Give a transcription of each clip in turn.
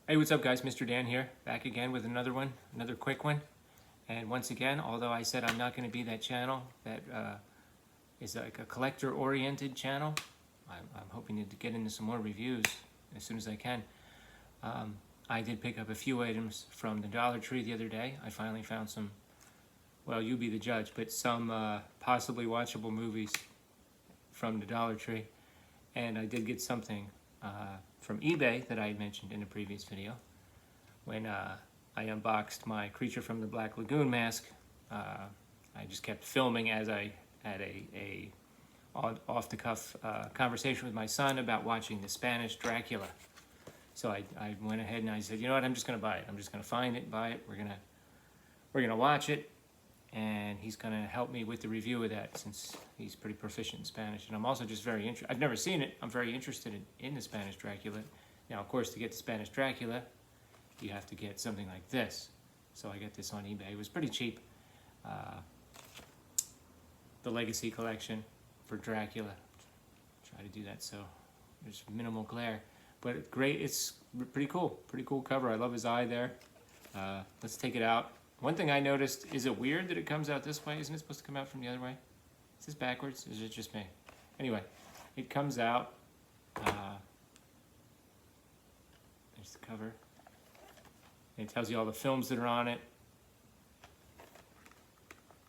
Hey, what's up guys? Mr. Dan here, back again with another one, another quick one. And once again, although I said I'm not going to be that channel that is like a collector-oriented channel, I'm hoping to get into some more reviews as soon as I can. I did pick up a few items from the Dollar Tree the other day. I finally found some, well, you be the judge, but some possibly watchable movies from the Dollar Tree. And I did get something from eBay that I had mentioned in a previous video when I unboxed my Creature from the Black Lagoon mask. I just kept filming as I had a off-the-cuff conversation with my son about watching the Spanish Dracula. So I went ahead and I said, you know what, I'm just going to buy it. I'm just going to find it, buy it. We're gonna watch it, and he's going to help me with the review of that since he's pretty proficient in Spanish. And I'm also just very interested. I've never seen it. I'm very interested in the Spanish Dracula. Now, of course, to get the Spanish Dracula, you have to get something like this. So I got this on eBay. It was pretty cheap. The Legacy collection for Dracula. Try to do that so there's minimal glare. But great, it's pretty cool. Pretty cool cover. I love his eye there. Let's take it out. One thing I noticed, is it weird that it comes out this way? Isn't it supposed to come out from the other way? Is this backwards? Or is it just me? Anyway, it comes out. There's the cover. It tells you all the films that are on it.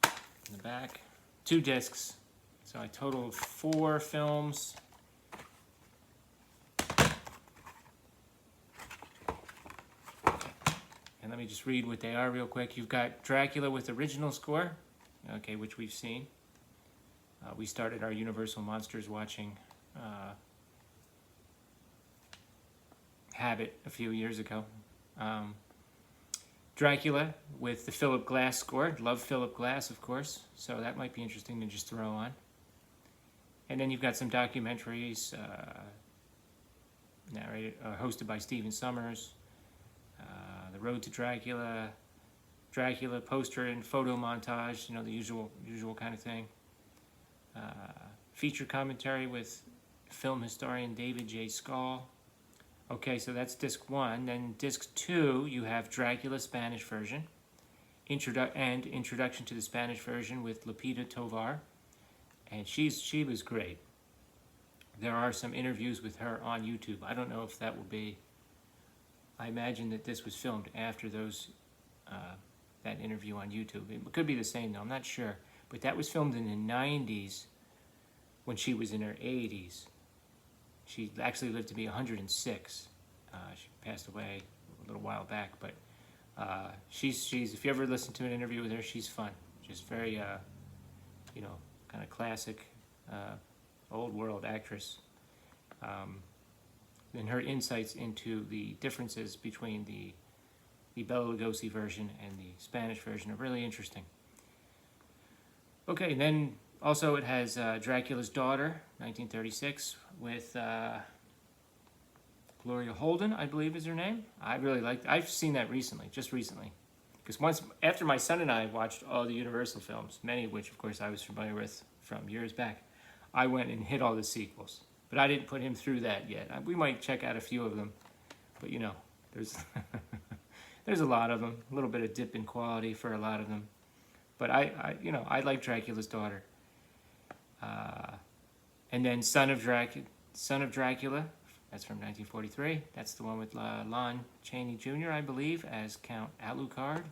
In the back, 2 discs. So I totaled 4 films. And let me just read what they are real quick. You've got Dracula with original score, okay, which we've seen. We started our Universal Monsters watching habit a few years ago. Dracula with the Philip Glass score. Love Philip Glass, of course, so that might be interesting to just throw on. And then you've got some documentaries narrated, hosted by Stephen Sommers. The Road to Dracula, Dracula poster and photo montage, you know, the usual kind of thing. Feature commentary with film historian David J. Skall. Okay, so that's disc 1. Then disc 2, you have Dracula Spanish version, introduction to the Spanish version with Lupita Tovar, and she was great. There are some interviews with her on YouTube. I don't know if that will be. I imagine that this was filmed after those that interview on YouTube. It could be the same though. I'm not sure, but that was filmed in the 90s when she was in her 80s. She actually lived to be 106. She passed away a little while back, but she's if you ever listen to an interview with her, she's fun. Just very you know, kind of classic old world actress. And her insights into the differences between the Bela Lugosi version and the Spanish version are really interesting. Okay, then also it has Dracula's Daughter, 1936, with Gloria Holden, I believe is her name. I really liked it. I've seen that recently, just recently. Because after my son and I watched all the Universal films, many of which, of course, I was familiar with from years back, I went and hit all the sequels. But I didn't put him through that yet. We might check out a few of them, but you know, there's there's a lot of them. A little bit of dip in quality for a lot of them, but I like Dracula's Daughter. And then Son of Dracula. That's from 1943. That's the one with Lon Chaney Jr., I believe, as Count Alucard.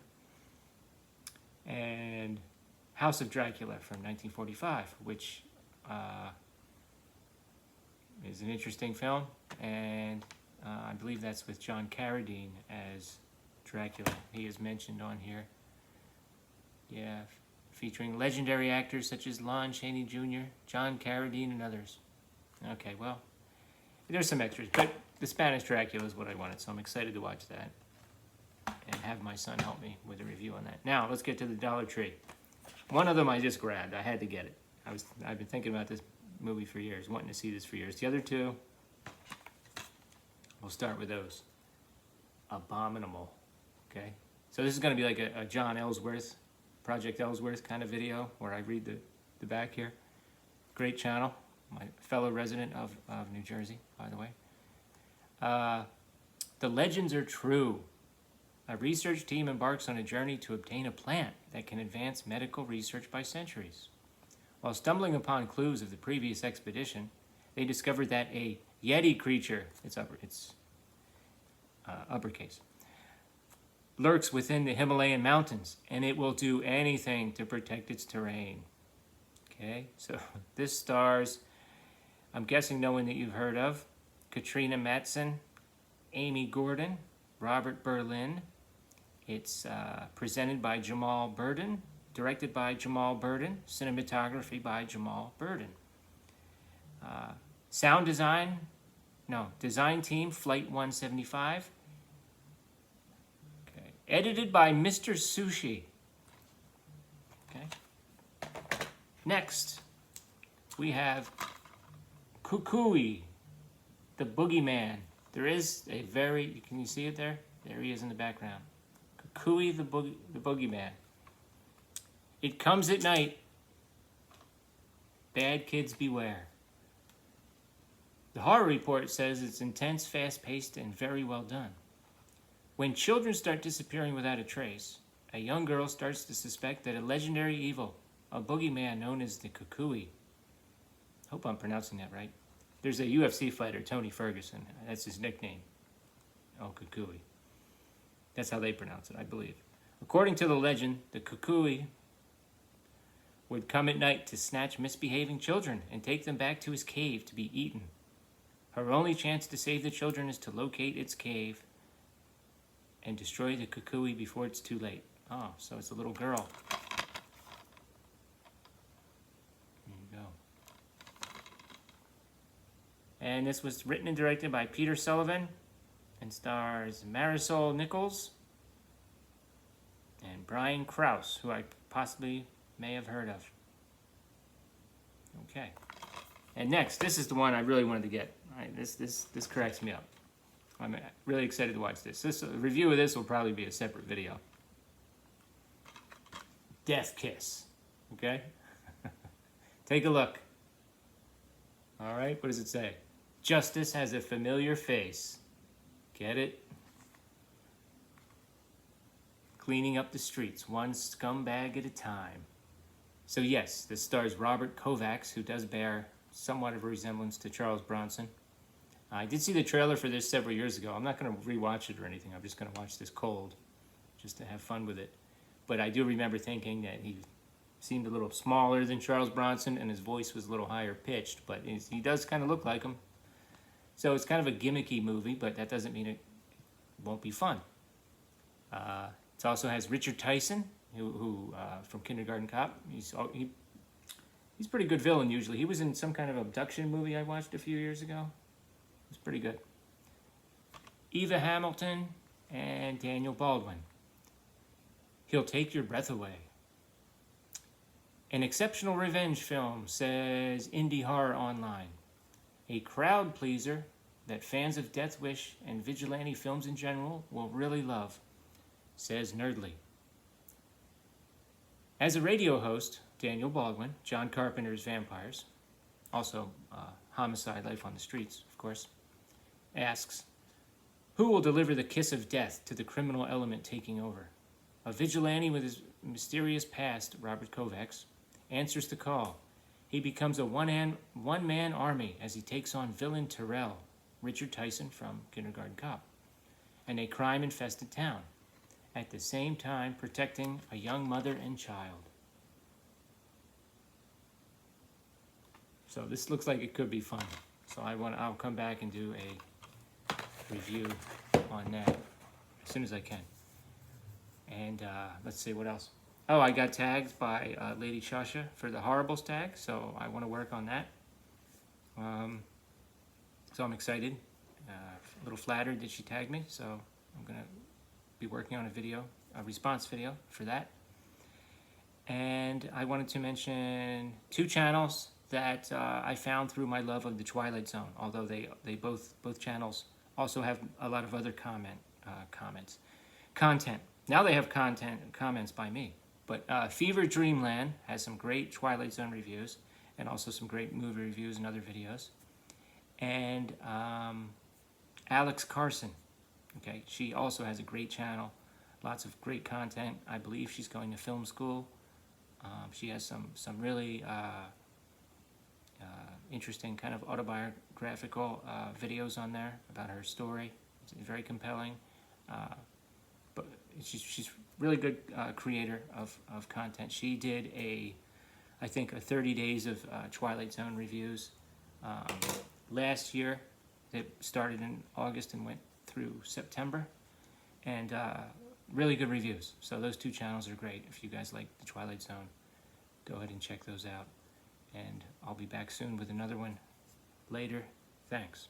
And House of Dracula from 1945, which is an interesting film, and I believe that's with John Carradine as Dracula. He is mentioned on here. Yeah, featuring legendary actors such as Lon Chaney Jr., John Carradine, and others. Okay, well, there's some extras, but the Spanish Dracula is what I wanted, so I'm excited to watch that and have my son help me with a review on that. Now, let's get to the Dollar Tree. One of them I just grabbed. I had to get it. I've been thinking about this movie for years, wanting to see this for years. The other 2, we'll start with those. Abominable. Okay, so this is going to be like a John Ellsworth, Project Ellsworth kind of video where I read the back here. Great channel, my fellow resident of New Jersey, by the way. The legends are true. A research team embarks on a journey to obtain a plant that can advance medical research by centuries. While stumbling upon clues of the previous expedition, they discovered that a Yeti creature, it's uppercase, lurks within the Himalayan mountains, and it will do anything to protect its terrain. Okay, so this stars, I'm guessing no one that you've heard of, Katrina Matson, Amy Gordon, Robert Berlin. It's presented by Jamal Burden, directed by Jamal Burden, cinematography by Jamal Burden. Sound design, design team, Flight 175. Okay, edited by Mr. Sushi. Okay. Next, we have Kukui, the boogeyman. There is a very, can you see it there? There he is in the background. Kukui, the boogeyman. It comes at night. Bad kids beware. The horror report says it's intense, fast-paced, and very well done. When children start disappearing without a trace, a young girl starts to suspect that a legendary evil, a boogeyman known as the Kukui. Hope I'm pronouncing that right. There's a UFC fighter, Tony Ferguson. That's his nickname. Oh, Kukui. That's how they pronounce it, I believe. According to the legend, the Kukui would come at night to snatch misbehaving children and take them back to his cave to be eaten. Her only chance to save the children is to locate its cave and destroy the Kukui before it's too late. Oh, so it's a little girl. There you go. And this was written and directed by Peter Sullivan and stars Marisol Nichols and Brian Krause, who I possibly may have heard of. Okay. And next, this is the one I really wanted to get. All right, this cracks me up. I'm really excited to watch this. A review of this will probably be a separate video. Death Kiss. Okay? Take a look. All right, what does it say? Justice has a familiar face. Get it? Cleaning up the streets, one scumbag at a time. So yes, this stars Robert Kovacs, who does bear somewhat of a resemblance to Charles Bronson. I did see the trailer for this several years ago. I'm not going to rewatch it or anything. I'm just going to watch this cold, just to have fun with it. But I do remember thinking that he seemed a little smaller than Charles Bronson, and his voice was a little higher pitched, but he does kind of look like him. So it's kind of a gimmicky movie, but that doesn't mean it won't be fun. It also has Richard Tyson, who from Kindergarten Cop. He's a pretty good villain usually. He was in some kind of abduction movie I watched a few years ago. It was pretty good. Eva Hamilton and Daniel Baldwin. He'll take your breath away. An exceptional revenge film, says Indie Horror Online. A crowd pleaser that fans of Death Wish and vigilante films in general will really love, says Nerdly. As a radio host, Daniel Baldwin, John Carpenter's Vampires, also Homicide: Life on the Streets, of course, asks, who will deliver the kiss of death to the criminal element taking over? A vigilante with his mysterious past, Robert Kovacs, answers the call. He becomes a one-man army as he takes on villain Terrell, Richard Tyson from Kindergarten Cop, and a crime-infested town, at the same time protecting a young mother and child. So this looks like it could be fun. So I'll come back and do a review on that as soon as I can. And let's see what else. Oh, I got tagged by Lady Shasha for the Horribles tag, so I want to work on that. So I'm excited. A little flattered that she tagged me, so I'm going to be working on a response video for that. And I wanted to mention two channels that I found through my love of the Twilight Zone, although they both channels also have a lot of other content. Now they have comments by me. But Fever Dreamland has some great Twilight Zone reviews and also some great movie reviews and other videos. And Alex Carson, Okay, she also has a great channel, lots of great content. I believe she's going to film school. She has some really interesting kind of autobiographical videos on there about her story. It's very compelling. But she's really good creator of content. She did I think a 30 days of Twilight Zone reviews last year. It started in August and went through September, and really good reviews. So those two channels are great. If you guys like the Twilight Zone, go ahead and check those out. And I'll be back soon with another one later. Thanks.